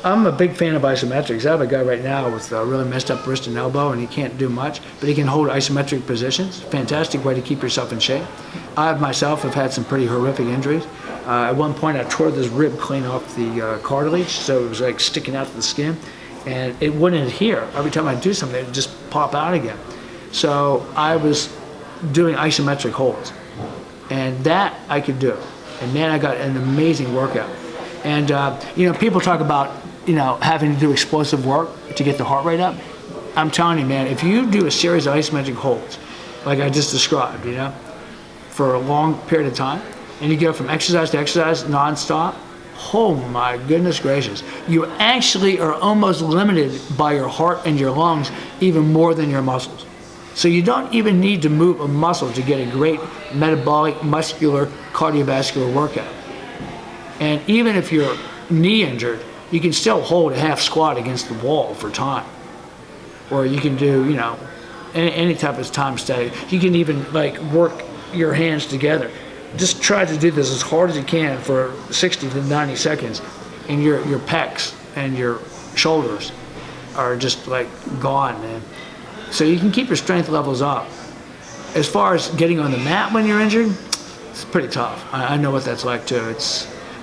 I'm a big fan of isometrics. I have a guy right now with a really messed up wrist and elbow, and he can't do much, but he can hold isometric positions. Fantastic way to keep yourself in shape. I myself have had some pretty horrific injuries. At one point, I tore this rib clean off the cartilage, so it was like sticking out to the skin, and it wouldn't adhere. Every time I do something, it would just pop out again. So I was doing isometric holds, and that I could do. And man, I got an amazing workout. And you know, people talk about, you know, having to do explosive work to get the heart rate up. I'm telling you, man, if you do a series of isometric holds, like I just described, you know, for a long period of time, and you go from exercise to exercise nonstop, oh my goodness gracious, you actually are almost limited by your heart and your lungs even more than your muscles. So you don't even need to move a muscle to get a great metabolic, muscular, cardiovascular workout. And even if you're knee injured, you can still hold a half squat against the wall for time. Or you can do, you know, any type of time study. You can even like work your hands together. Just try to do this as hard as you can for 60 to 90 seconds, and your pecs and your shoulders are just like gone, man. So you can keep your strength levels up. As far as getting on the mat when you're injured, it's pretty tough. I know what that's like too.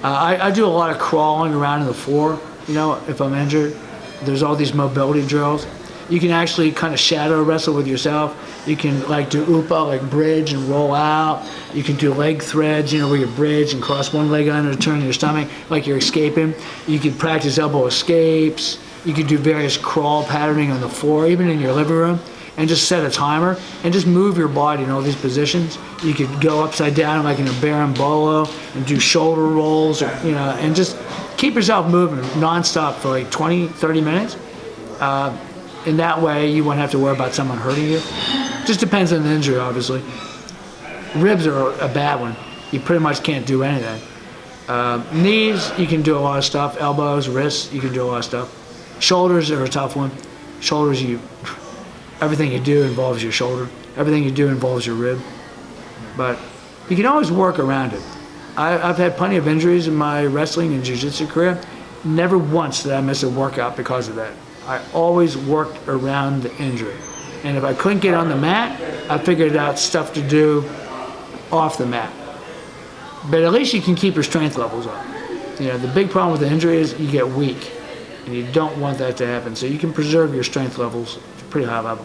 I do a lot of crawling around on the floor, you know, if I'm injured. There's all these mobility drills. You can actually kind of shadow wrestle with yourself. You can like do upa, like bridge and roll out. You can do leg threads, you know, where you bridge and cross one leg under to turn your stomach like you're escaping. You can practice elbow escapes. You can do various crawl patterning on the floor, even in your living room, and just set a timer and just move your body in all these positions. You could go upside down like in a berimbolo and do shoulder rolls, or, you know, and just keep yourself moving nonstop for like 20, 30 minutes. In that way, you won't have to worry about someone hurting you. Just depends on the injury, obviously. Ribs are a bad one. You pretty much can't do anything. Knees, you can do a lot of stuff. Elbows, wrists, you can do a lot of stuff. Shoulders are a tough one. Shoulders, everything you do involves your shoulder. Everything you do involves your rib. But you can always work around it. I've had plenty of injuries in my wrestling and jiu-jitsu career. Never once did I miss a workout because of that. I always worked around the injury. And if I couldn't get on the mat, I figured out stuff to do off the mat. But at least you can keep your strength levels up. You know, the big problem with the injury is you get weak, and you don't want that to happen. So you can preserve your strength levels to a pretty high level.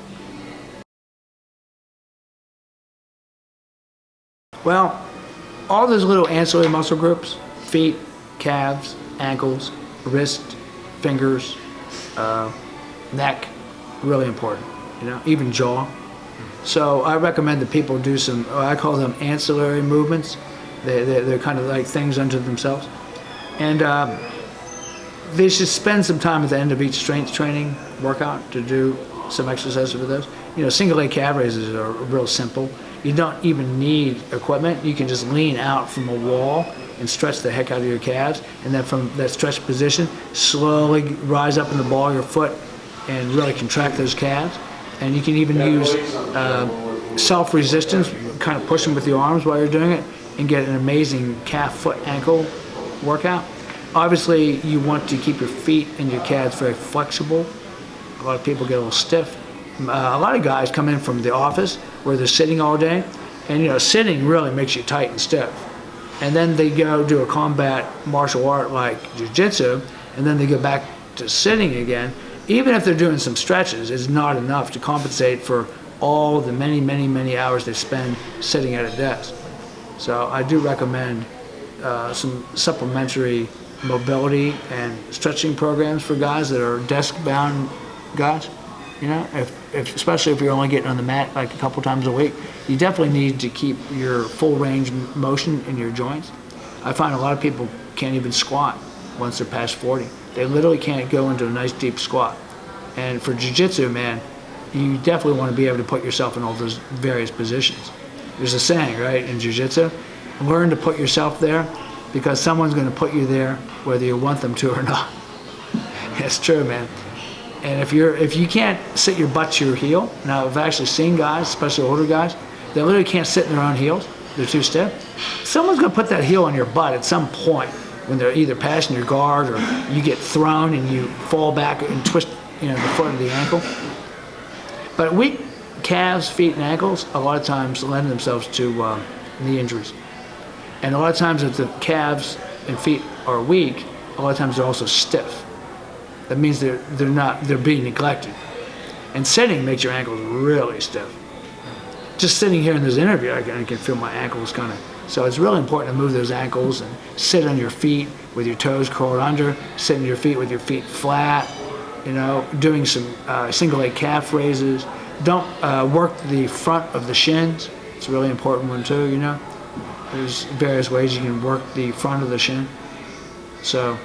Well, all those little ancillary muscle groups, feet, calves, ankles, wrist, fingers, neck, really important, you know, even jaw. So I recommend that people do some, I call them ancillary movements. They're kind of like things unto themselves. And they should spend some time at the end of each strength training workout to do some exercises for those. You know, single leg calf raises are real simple. You don't even need equipment. You can just lean out from a wall and stretch the heck out of your calves, and then from that stretched position, slowly rise up in the ball of your foot and really contract those calves. And you can even use self-resistance, kind of push them with your arms while you're doing it, and get an amazing calf, foot, ankle workout. Obviously, you want to keep your feet and your calves very flexible. A lot of people get a little stiff. A lot of guys come in from the office where they're sitting all day, and you know, sitting really makes you tight and stiff. And then they go do a combat martial art like jiu-jitsu, and then they go back to sitting again. Even if they're doing some stretches, it's not enough to compensate for all the many, many, many hours they spend sitting at a desk. So I do recommend some supplementary mobility and stretching programs for guys that are desk-bound guys. You know, especially if you're only getting on the mat like a couple times a week, you definitely need to keep your full range motion in your joints. I find a lot of people can't even squat once they're past 40. They literally can't go into a nice deep squat. And for jiu-jitsu, man, you definitely want to be able to put yourself in all those various positions. There's a saying, right, in jiu-jitsu, learn to put yourself there, because someone's going to put you there whether you want them to or not. It's true, man. And if you can't sit your butt to your heel, now I've actually seen guys, especially older guys, they literally can't sit in their own heels. They're too stiff. Someone's going to put that heel on your butt at some point, when they're either passing your guard or you get thrown and you fall back and twist, the foot of the ankle. But weak calves, feet, and ankles a lot of times lend themselves to knee injuries. And a lot of times if the calves and feet are weak, a lot of times they're also stiff. That means they're being neglected. And sitting makes your ankles really stiff. Just sitting here in this interview, I can feel my ankles kind of. So it's really important to move those ankles and sit on your feet with your toes curled under, sit on your feet with your feet flat, doing some single leg calf raises. Don't work the front of the shins. It's a really important one too, There's various ways you can work the front of the shin. So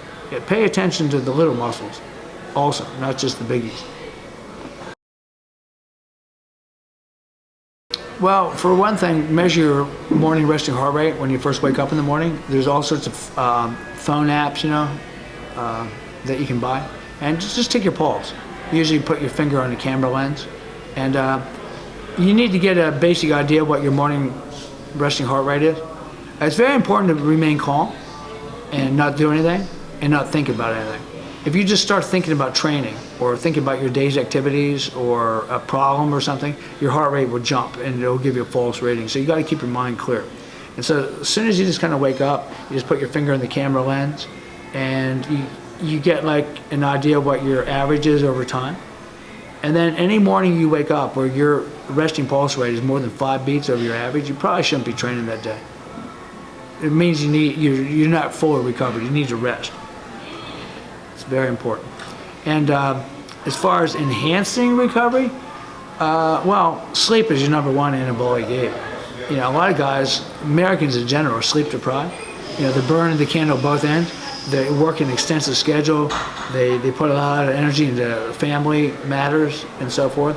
pay attention to the little muscles also, not just the biggies. Well, for one thing, measure your morning resting heart rate when you first wake up in the morning. There's all sorts of phone apps, that you can buy. And just take your pulse. Usually put your finger on the camera lens. And you need to get a basic idea what your morning resting heart rate is. It's very important to remain calm and not do anything and not think about anything. If you just start thinking about training or thinking about your day's activities or a problem or something, your heart rate will jump and it'll give you a false rating. So you got to keep your mind clear. And so as soon as you just kind of wake up, you just put your finger in the camera lens and you get like an idea of what your average is over time. And then any morning you wake up where your resting pulse rate is more than 5 beats over your average, you probably shouldn't be training that day. It means you're not fully recovered. You need to rest. It's very important. And as far as enhancing recovery, well, sleep is your number one anabolic aid. A lot of guys, Americans in general, are sleep deprived. They're burning the candle both ends. They work an extensive schedule. They put a lot of energy into family matters and so forth.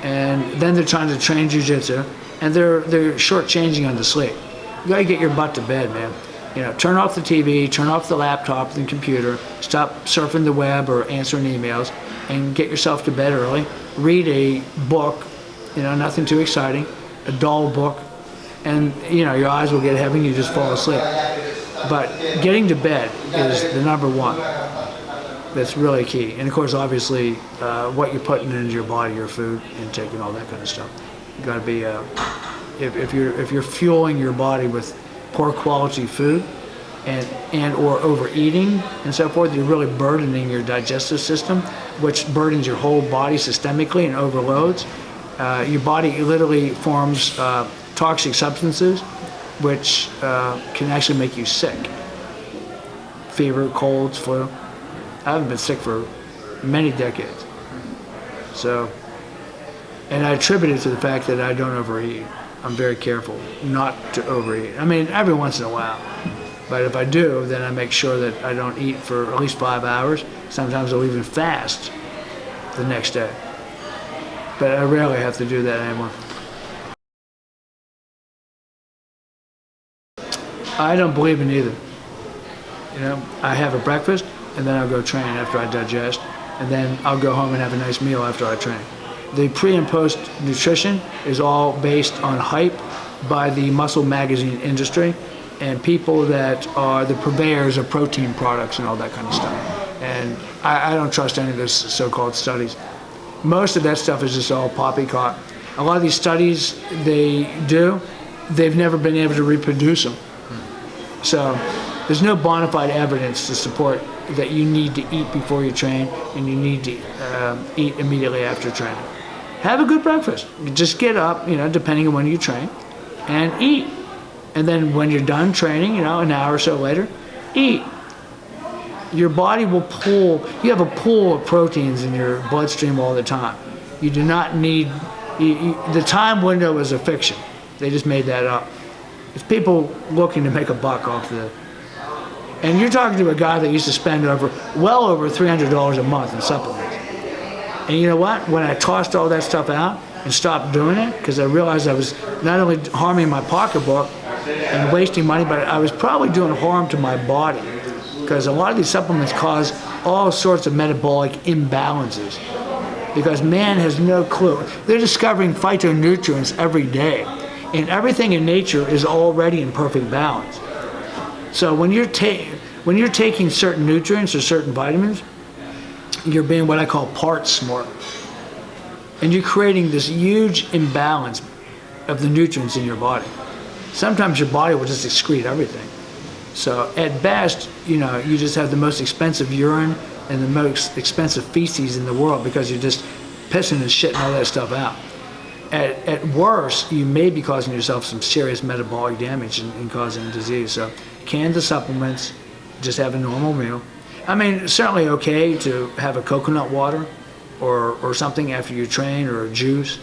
And then they're trying to train jiu-jitsu, and they're shortchanging on the sleep. You gotta get your butt to bed, man. Turn off the TV, turn off the laptop and computer, stop surfing the web or answering emails, and get yourself to bed early. Read a book, nothing too exciting, a dull book, and your eyes will get heavy and you just fall asleep. But getting to bed is the number one. That's really key. And of course, obviously, what you're putting into your body, your food intake and all that kind of stuff. You gotta be, if you're fueling your body with poor quality food and or overeating and so forth, you're really burdening your digestive system, which burdens your whole body systemically and overloads. Your body literally forms toxic substances which can actually make you sick. Fever, colds, flu. I haven't been sick for many decades. So, and I attribute it to the fact that I don't overeat. I'm very careful not to overeat. I mean, every once in a while. But if I do, then I make sure that I don't eat for at least 5 hours. Sometimes I'll even fast the next day. But I rarely have to do that anymore. I don't believe in either. I have a breakfast, and then I'll go train after I digest, and then I'll go home and have a nice meal after I train. The pre and post nutrition is all based on hype by the muscle magazine industry and people that are the purveyors of protein products and all that kind of stuff. And I don't trust any of those so-called studies. Most of that stuff is just all poppycock. A lot of these studies they've never been able to reproduce them. So there's no bona fide evidence to support that you need to eat before you train and you need to eat immediately after training. Have a good breakfast. Just get up, depending on when you train, and eat. And then when you're done training, an hour or so later, eat. Your body will pull, you have a pool of proteins in your bloodstream all the time. You do not need, the time window is a fiction. They just made that up. It's people looking to make a buck off the, and you're talking to a guy that used to spend well over $300 a month in supplements. And you know what? When I tossed all that stuff out and stopped doing it, because I realized I was not only harming my pocketbook and wasting money, but I was probably doing harm to my body, because a lot of these supplements cause all sorts of metabolic imbalances, because man has no clue. They're discovering phytonutrients every day, and everything in nature is already in perfect balance. So when you're when you're taking certain nutrients or certain vitamins, you're being what I call part smart. And you're creating this huge imbalance of the nutrients in your body. Sometimes your body will just excrete everything. So at best, you know, you just have the most expensive urine and the most expensive feces in the world because you're just pissing and shitting all that stuff out. At worst, you may be causing yourself some serious metabolic damage and causing disease. So can the supplements, just have a normal meal. I mean, certainly okay to have a coconut water or something after you train, or a juice,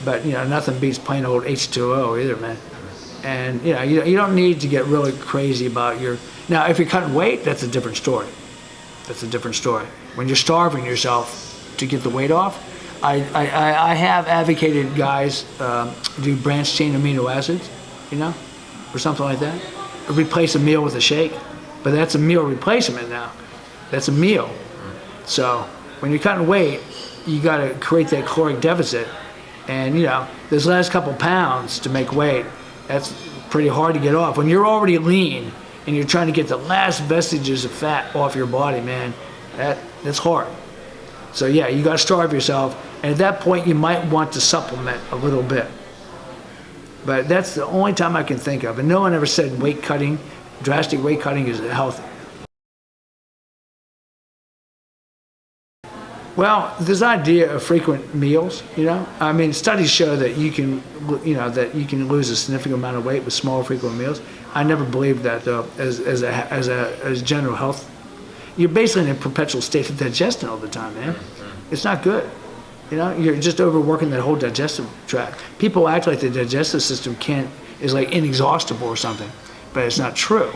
but you know, nothing beats plain old H2O either, man. And you know, you don't need to get really crazy about your, now if you're cutting weight, that's a different story. That's a different story. When you're starving yourself to get the weight off, I have advocated guys do branched chain amino acids, you know, or something like that. Replace a meal with a shake, but that's a meal replacement now. That's a meal. So when you're cutting weight, you got to create that caloric deficit, and you know, those last couple pounds to make weight, that's pretty hard to get off. When you're already lean and you're trying to get the last vestiges of fat off your body, man, that's hard. So yeah, you got to starve yourself, and at that point you might want to supplement a little bit. But that's the only time I can think of, and no one ever said weight cutting, drastic weight cutting is healthy. Well, this idea of frequent meals, you know, I mean, studies show that you can, you know, that you can lose a significant amount of weight with small, frequent meals. I never believed that though, as general health. You're basically in a perpetual state of digestion all the time, man. It's not good. You know, you're just overworking that whole digestive tract. People act like the digestive system is like inexhaustible or something, but it's not true.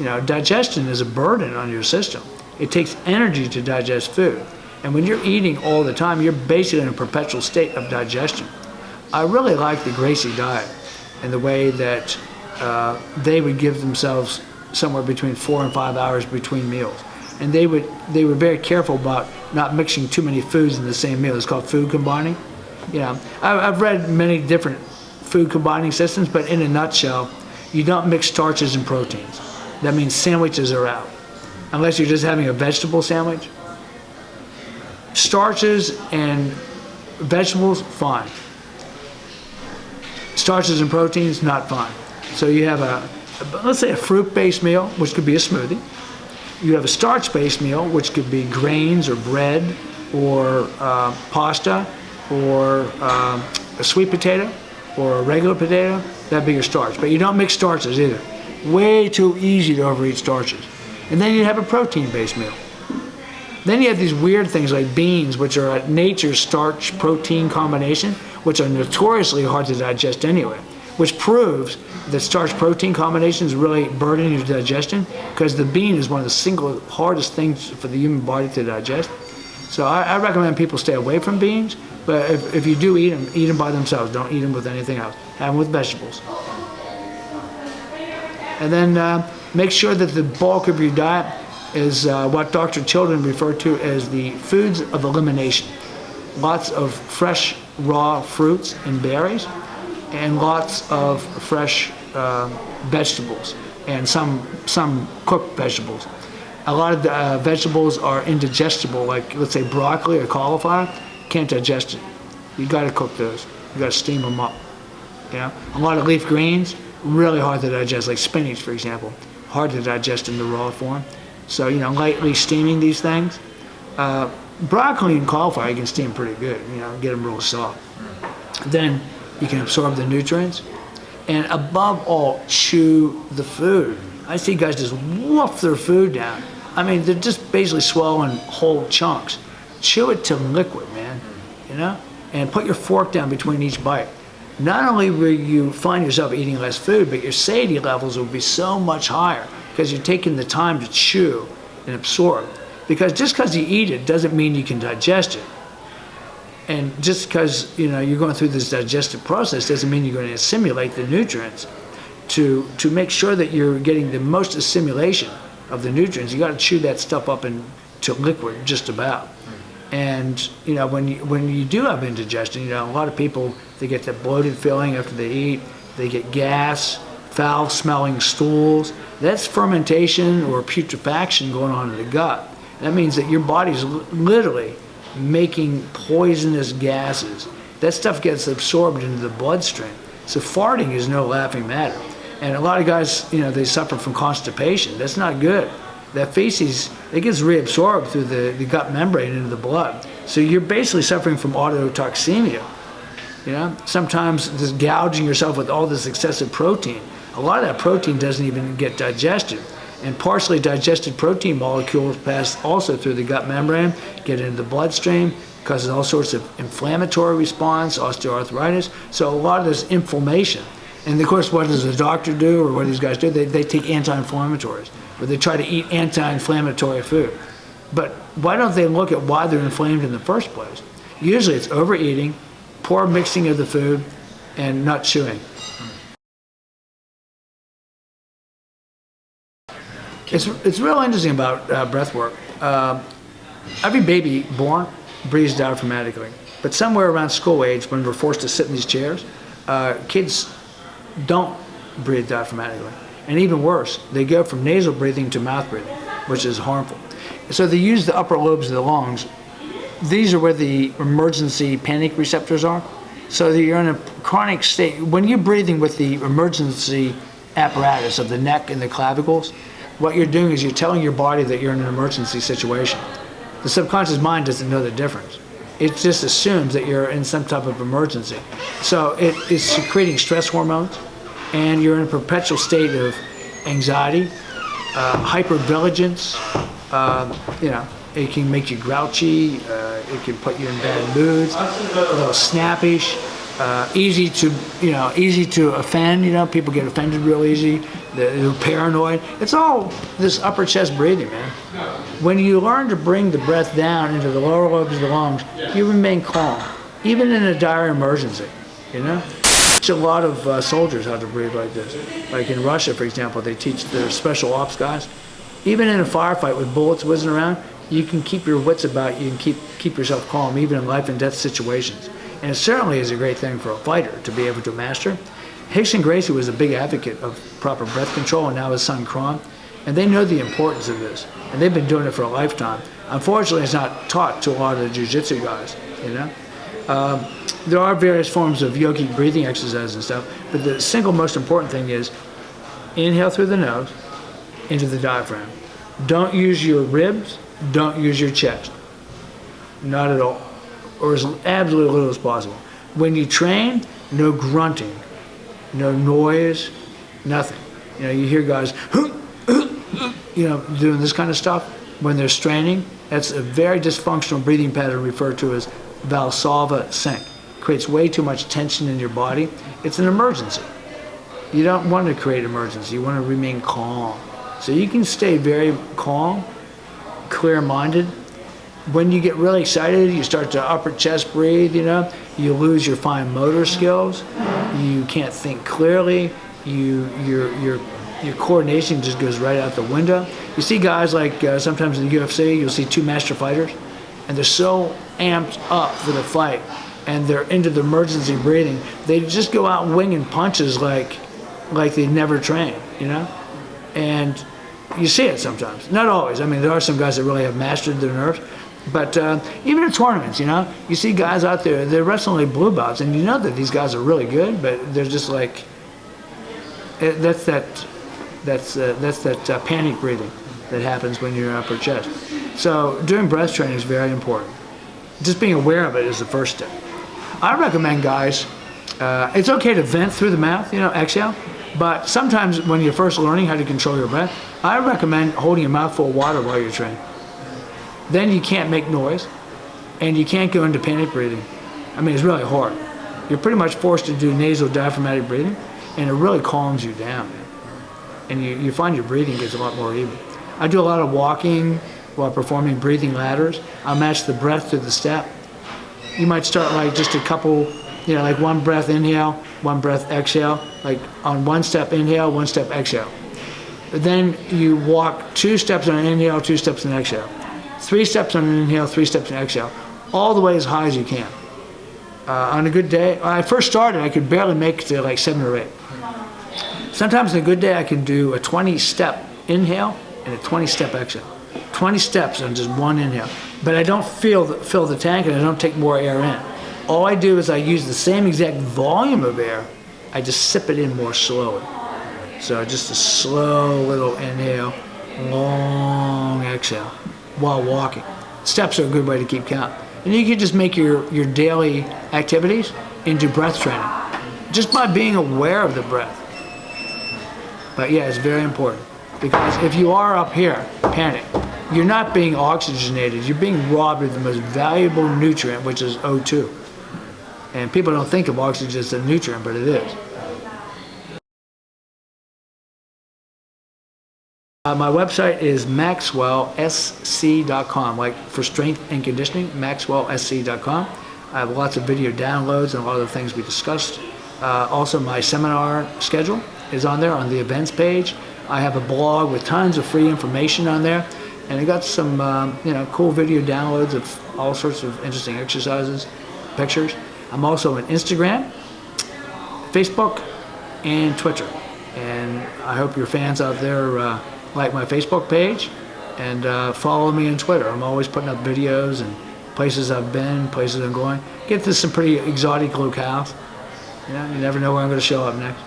You know, digestion is a burden on your system. It takes energy to digest food. And when you're eating all the time, you're basically in a perpetual state of digestion. I really like the Gracie diet and the way that they would give themselves somewhere between 4 and 5 hours between meals. And they were very careful about not mixing too many foods in the same meal. It's called food combining. You know, I've read many different food combining systems, but in a nutshell, you don't mix starches and proteins. That means sandwiches are out, unless you're just having a vegetable sandwich. Starches and vegetables, fine. Starches and proteins, not fine. So you have let's say a fruit-based meal, which could be a smoothie. You have a starch-based meal, which could be grains or bread or pasta or a sweet potato or a regular potato. That'd be your starch. But you don't mix starches either. Way too easy to overeat starches. And then you have a protein-based meal. Then you have these weird things like beans, which are a nature's starch-protein combination, which are notoriously hard to digest anyway, which proves that starch-protein combinations really burden your digestion, because the bean is one of the single hardest things for the human body to digest. So I recommend people stay away from beans, but if you do eat them by themselves. Don't eat them with anything else. Have them with vegetables. And then make sure that the bulk of your diet is what Dr. Children referred to as the foods of elimination. Lots of fresh, raw fruits and berries, and lots of fresh vegetables, and some cooked vegetables. A lot of the vegetables are indigestible, like let's say broccoli or cauliflower, can't digest it. You got to cook those. You got to steam them up. You know, a lot of leaf greens, really hard to digest, like spinach, for example, hard to digest in the raw form. So, you know, lightly steaming these things. Broccoli and cauliflower you can steam pretty good, you know, get them real soft. Then you can absorb the nutrients. And above all, chew the food. I see guys just wolf their food down. I mean, they're just basically swallowing whole chunks. Chew it to liquid, man, you know? And put your fork down between each bite. Not only will you find yourself eating less food, but your satiety levels will be so much higher, because you're taking the time to chew and absorb. Because just because you eat it doesn't mean you can digest it. And just because, you know, you're going through this digestive process doesn't mean you're going to assimilate the nutrients. To make sure that you're getting the most assimilation of the nutrients, you got to chew that stuff up into liquid just about. And you know, when you do have indigestion, you know, a lot of people, they get that bloated feeling after they eat. They get gas, foul-smelling stools. That's fermentation or putrefaction going on in the gut. That means that your body's literally making poisonous gases. That stuff gets absorbed into the bloodstream. So farting is no laughing matter. And a lot of guys, they suffer from constipation. That's not good. That feces, it gets reabsorbed through the gut membrane into the blood. So you're basically suffering from autotoxemia. Sometimes just gouging yourself with all this excessive protein. A lot of that protein doesn't even get digested. And partially digested protein molecules pass also through the gut membrane, get into the bloodstream, causes all sorts of inflammatory response, osteoarthritis. So a lot of this inflammation. And of course, what does the doctor do, or what do these guys do? They take anti-inflammatories, or they try to eat anti-inflammatory food. But why don't they look at why they're inflamed in the first place? Usually it's overeating, poor mixing of the food, and not chewing. It's real interesting about breath work. Every baby born breathes diaphragmatically, but somewhere around school age, when we're forced to sit in these chairs, kids don't breathe diaphragmatically. And even worse, they go from nasal breathing to mouth breathing, which is harmful. So they use the upper lobes of the lungs. These are where the emergency panic receptors are. So that you're in a chronic state. When you're breathing with the emergency apparatus of the neck and the clavicles, what you're doing is you're telling your body that you're in an emergency situation. The subconscious mind doesn't know the difference. It just assumes that you're in some type of emergency. So it is secreting stress hormones, and you're in a perpetual state of anxiety, hypervigilance. It can make you grouchy. It can put you in bad moods, a little snappish, easy to offend. People get offended real easy. They're paranoid. It's all this upper chest breathing, man. When you learn to bring the breath down into the lower lobes of the lungs, you remain calm, even in a dire emergency. Teach a lot of soldiers how to breathe like this. Like in Russia, for example, they teach their special ops guys. Even in a firefight with bullets whizzing around, you can keep your wits about you and keep yourself calm, even in life and death situations. And it certainly is a great thing for a fighter to be able to master. Hickson Gracie was a big advocate of proper breath control, and now his son Cron, and they know the importance of this, and they've been doing it for a lifetime. Unfortunately, it's not taught to a lot of the jiu-jitsu guys. There are various forms of yogic breathing exercises and stuff, but the single most important thing is inhale through the nose into the diaphragm. Don't use your ribs, don't use your chest, not at all, or as absolutely little as possible. When you train, no grunting, no noise, nothing. You hear guys, doing this kind of stuff when they're straining. That's a very dysfunctional breathing pattern referred to as Valsalva sink. Creates way too much tension in your body. It's an emergency. You don't want to create emergency. You want to remain calm. So you can stay very calm, clear-minded. When you get really excited, you start to upper chest breathe, you lose your fine motor skills, you can't think clearly, your coordination just goes right out the window. You see guys like sometimes in the UFC, you'll see two master fighters, and they're so amped up for the fight, and they're into the emergency breathing, they just go out winging punches like they never trained, And you see it sometimes, not always. I mean, there are some guys that really have mastered their nerves. But even in tournaments, you see guys out there, they're wrestling like blue belts, and you know that these guys are really good, but they're just like, that's that panic breathing that happens when you're in upper chest. So doing breath training is very important. Just being aware of it is the first step. I recommend guys, it's okay to vent through the mouth, exhale, but sometimes when you're first learning how to control your breath, I recommend holding a mouthful of water while you're training. Then you can't make noise, and you can't go into panic breathing. I mean, it's really hard. You're pretty much forced to do nasal diaphragmatic breathing, and it really calms you down, man. And you find your breathing gets a lot more even. I do a lot of walking while performing breathing ladders. I match the breath to the step. You might start like just a couple, like one breath inhale, one breath exhale, like on one step inhale, one step exhale. Then you walk 2 steps on an inhale, 2 steps on an exhale. 3 steps on an inhale, 3 steps on an exhale, all the way as high as you can. On a good day, when I first started, I could barely make it to like 7 or 8. Sometimes on a good day I can do a 20-step inhale and a 20-step exhale. 20 steps on just one inhale. But I don't fill the tank and I don't take more air in. All I do is I use the same exact volume of air, I just sip it in more slowly. So just a slow little inhale, long exhale while walking. Steps are a good way to keep count. And you can just make your daily activities into breath training, just by being aware of the breath. But yeah, it's very important, because if you are up here, panic, you're not being oxygenated, you're being robbed of the most valuable nutrient, which is O2. And people don't think of oxygen as a nutrient, but it is. My website is maxwellsc.com, like for strength and conditioning, maxwellsc.com. I have lots of video downloads and a lot of the things we discussed. Also, my seminar schedule is on there on the events page. I have a blog with tons of free information on there, and I got some cool video downloads of all sorts of interesting exercises, pictures. I'm also on Instagram, Facebook, and Twitter. And I hope your fans out there like my Facebook page and follow me on Twitter. I'm always putting up videos and places I've been, places I'm going. Get to some pretty exotic locales. You never know where I'm going to show up next.